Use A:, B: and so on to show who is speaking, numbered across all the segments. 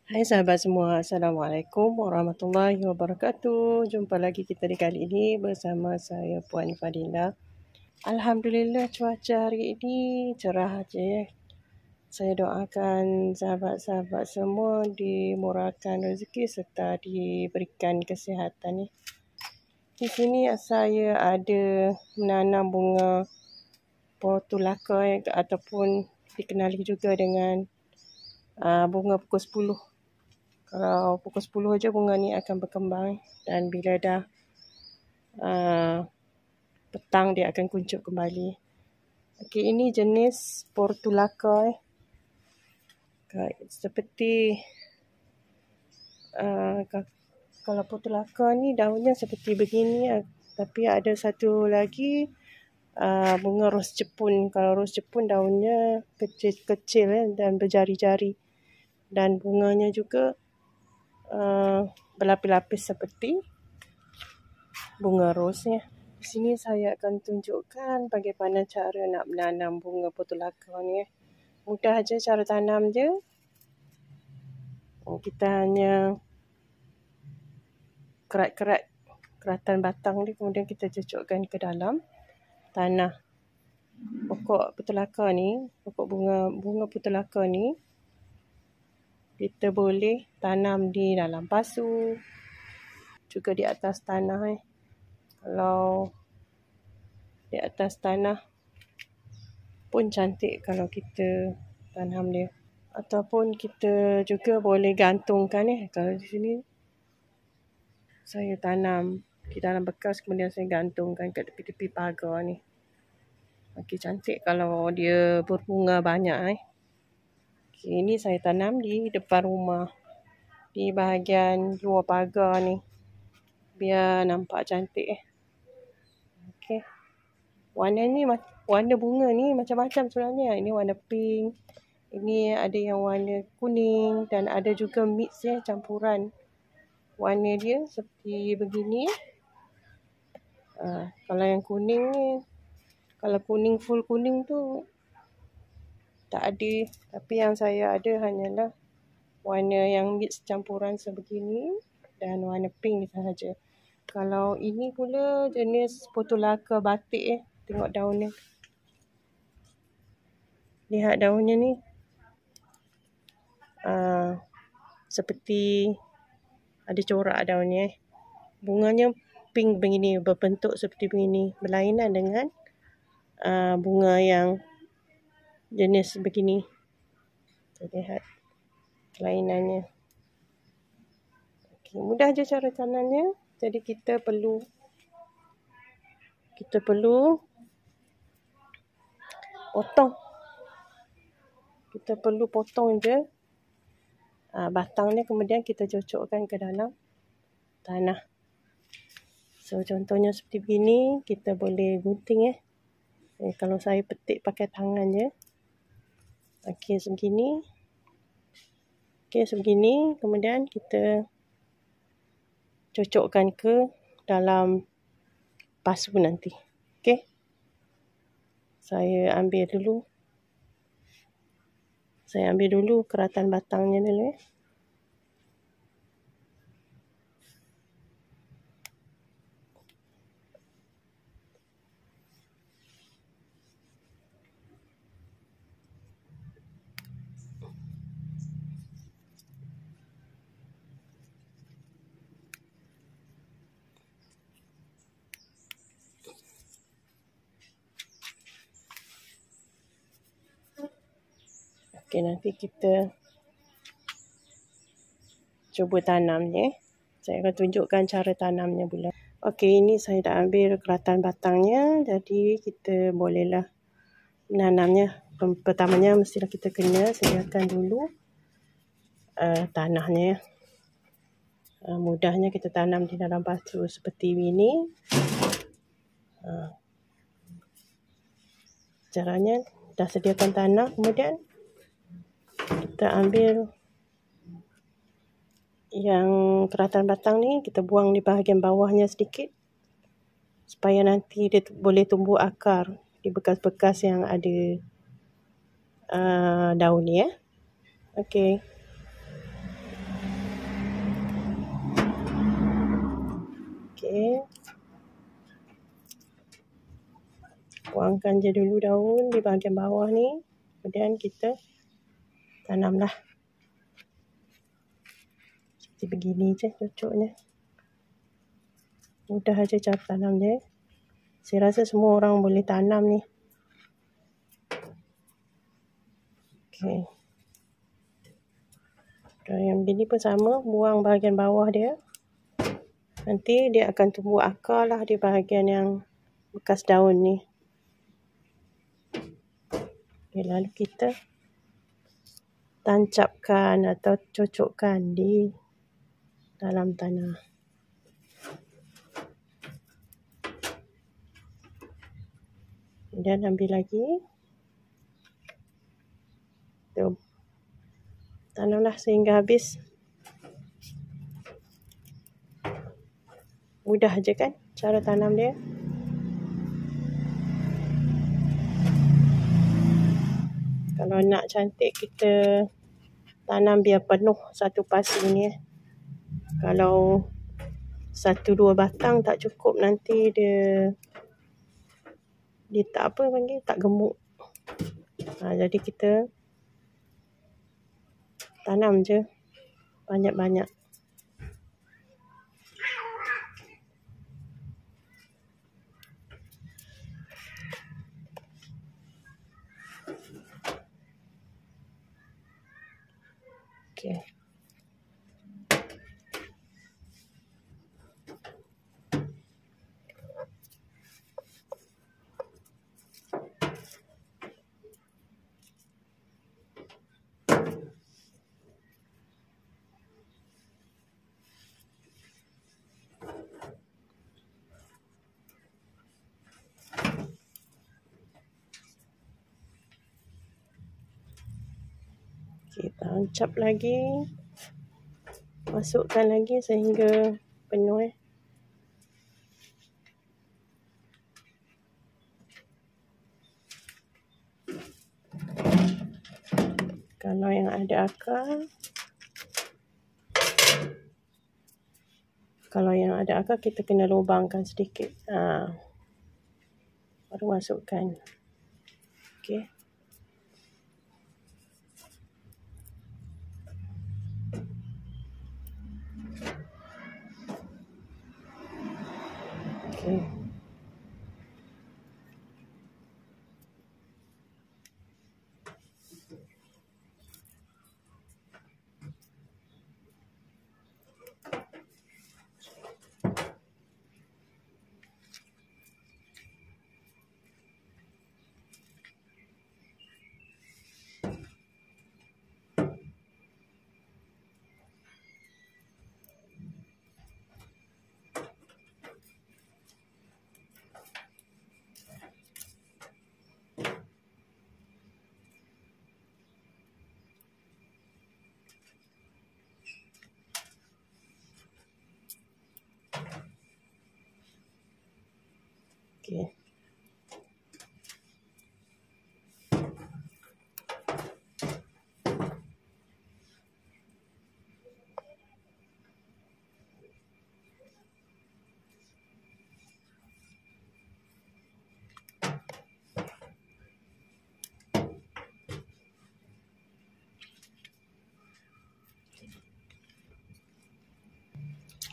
A: Hai sahabat semua, Assalamualaikum warahmatullahi wabarakatuh. Jumpa lagi kita di kali ini bersama saya Puan Fadila. Alhamdulillah cuaca hari ini cerah aja ya. Saya doakan sahabat-sahabat semua dimurahkan rezeki serta diberikan kesihatan ya. Di sini saya ada menanam bunga portulaka ataupun dikenali juga dengan bunga pukul 10. Kalau pukul 10 aja bunga ni akan berkembang dan bila dah petang dia akan kuncup kembali. Okey, ini jenis portulaka seperti kalau portulaka ni daunnya seperti begini tapi ada satu lagi bunga ros jepun. Kalau ros jepun daunnya kecil-kecil dan berjari-jari dan bunganya juga berlapis-lapis seperti bunga rosnya. Di sini saya akan tunjukkan bagaimana cara nak menanam bunga portulaka ni. Mudah aja cara tanam je. Kita hanya kerat-kerat keratan batang ni, kemudian kita cocokkan ke dalam tanah. Pokok portulaka ni, pokok bunga portulaka ni kita boleh tanam di dalam pasu, juga di atas tanah. Kalau di atas tanah pun cantik kalau kita tanam dia. Ataupun kita juga boleh gantungkan Kalau di sini saya tanam di dalam bekas, kemudian saya gantungkan kat tepi-tepi pagar ni. Okey, cantik kalau dia berbunga banyak Okey, ini saya tanam di depan rumah, di bahagian luar pagar ni, biar nampak cantik Okey. Warna bunga ni macam-macam sebenarnya. Ini warna pink, ini ada yang warna kuning dan ada juga mix campuran. Warna dia seperti begini. Kalau yang kuning ni, kalau kuning full kuning tu tak ada, tapi yang saya ada hanyalah warna yang mix campuran sebegini dan warna pink sahaja. Kalau ini pula jenis portulaka batik tengok daunnya. Lihat daunnya ni. Seperti ada corak daunnya. Bunganya pink begini, berbentuk seperti begini, berlainan dengan bunga yang jenis begini. Kita lihat kelainannya. Okey, mudah je cara tanamnya. Jadi kita perlu potong. Kita perlu potong je batangnya, kemudian kita cocokkan ke dalam tanah. So contohnya seperti begini, kita boleh gunting kalau saya petik pakai tangan je. Okey, sebegini. Kemudian kita cocokkan ke dalam pasu nanti. Okey. Saya ambil dulu keratan batangnya dulu Okey, nanti kita cuba tanamnya. Saya akan tunjukkan cara tanamnya pula. Okey, ini saya dah ambil keratan batangnya. Jadi kita bolehlah menanamnya. Pertamanya mestilah kita kena sediakan dulu tanahnya. Mudahnya kita tanam di dalam pasu seperti ini. Caranya dah sediakan tanah, kemudian kita ambil yang keratan batang ni, kita buang di bahagian bawahnya sedikit supaya nanti dia boleh tumbuh akar di bekas-bekas yang ada daun ni Okey. Okey. Buangkan je dulu daun di bahagian bawah ni. Kemudian kita tanamlah. Seperti begini je cocoknya. Mudah aja cara tanam dia. Saya rasa semua orang boleh tanam ni. Okey. Dan yang ini pun sama, buang bahagian bawah dia. Nanti dia akan tumbuh akar lah di bahagian yang bekas daun ni. Okay, lalu kita tancapkan atau cocokkan di dalam tanah. Kemudian ambil lagi. Tanamlah sehingga habis. Mudah je kan cara tanam dia. Kalau nak cantik kita tanam biar penuh satu pasi ni. Kalau 1-2 batang tak cukup, nanti dia tak apa panggil, tak gemuk. Jadi kita tanam je banyak-banyak. Okey. Kita tancap lagi. Masukkan lagi sehingga penuh. Kalau yang ada akar, kita kena lubangkan sedikit. Baru masukkan. Okey. Okey. Okey.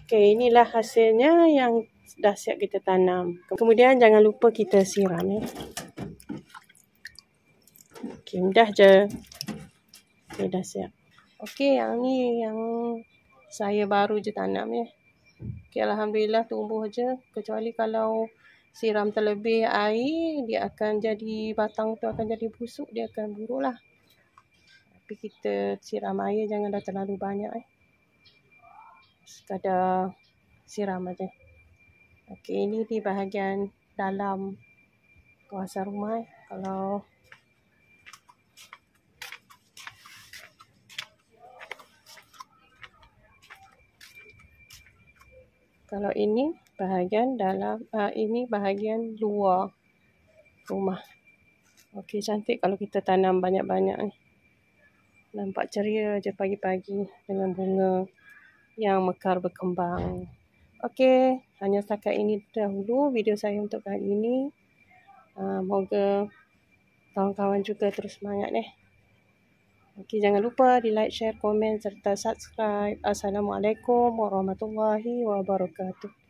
A: Okey, inilah hasilnya yang dah siap kita tanam. Kemudian jangan lupa kita siram ya. Okey, mudah je. Okey, dah siap. Okey, yang ni yang saya baru je tanam ya. Okey, alhamdulillah tumbuh je. Kecuali kalau siram terlebih air, dia akan jadi, batang tu akan jadi busuk, dia akan buruk lah. Tapi kita siram air jangan dah terlalu banyak sekadar siram aja. Okey, ini di bahagian dalam kawasan rumah. Kalau ini bahagian dalam, ini bahagian luar rumah. Okey, cantik kalau kita tanam banyak-banyak ni. Nampak ceria je pagi-pagi dengan bunga yang mekar berkembang. Okey, hanya setakat ini dahulu video saya untuk kali ini. Moga kawan-kawan juga terus semangat . Okey, jangan lupa di like, share, komen serta subscribe. Assalamualaikum warahmatullahi wabarakatuh.